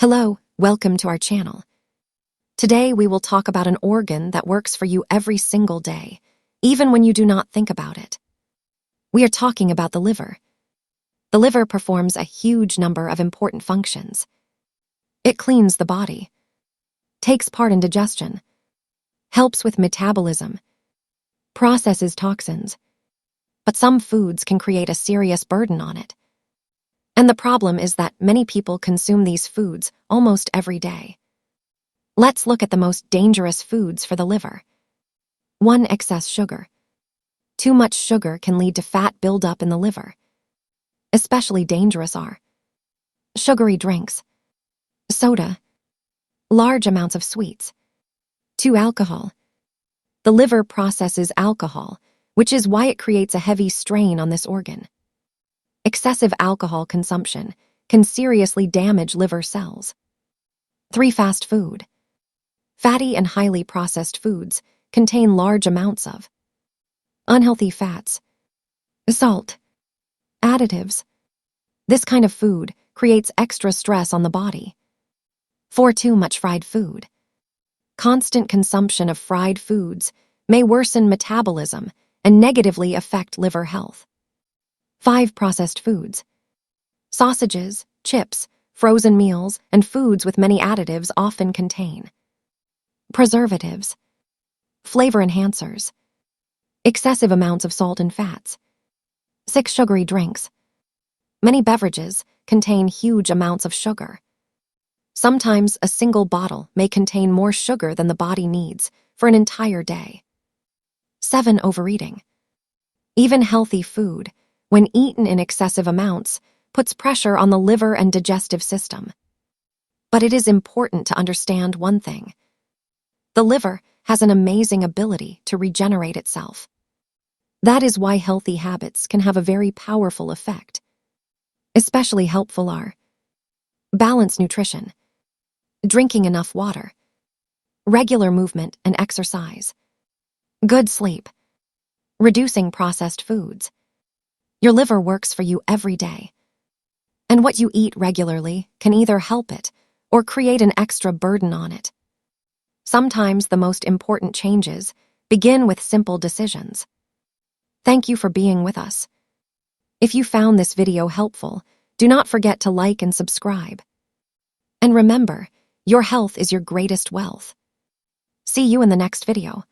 Hello, welcome to our channel. Today we will talk about an organ that works for you every single day, even when you do not think about it. We are talking about the liver. The liver performs a huge number of important functions. It cleans the body, takes part in digestion, helps with metabolism, processes toxins, but some foods can create a serious burden on it. And the problem is that many people consume these foods almost every day. Let's look at the most dangerous foods for the liver. 1. Excess sugar. Too much sugar can lead to fat buildup in the liver. Especially dangerous are sugary drinks, soda, large amounts of sweets. 2. Alcohol. The liver processes alcohol, which is why it creates a heavy strain on this organ. Excessive alcohol consumption can seriously damage liver cells. 3. Fast food. Fatty and highly processed foods contain large amounts of unhealthy fats, salt, additives. This kind of food creates extra stress on the body. 4. Too much fried food. Constant consumption of fried foods may worsen metabolism and negatively affect liver health. 5. Processed foods. Sausages, chips, frozen meals, and foods with many additives often contain preservatives, flavor enhancers, excessive amounts of salt and fats. 6. Sugary drinks. Many beverages contain huge amounts of sugar. Sometimes a single bottle may contain more sugar than the body needs for an entire day. 7. Overeating. Even healthy food, when eaten in excessive amounts, puts pressure on the liver and digestive system. But it is important to understand one thing. The liver has an amazing ability to regenerate itself. That is why healthy habits can have a very powerful effect. Especially helpful are balanced nutrition, drinking enough water, regular movement and exercise, good sleep, reducing processed foods. Your liver works for you every day. And what you eat regularly can either help it or create an extra burden on it. Sometimes the most important changes begin with simple decisions. Thank you for being with us. If you found this video helpful, do not forget to like and subscribe. And remember, your health is your greatest wealth. See you in the next video.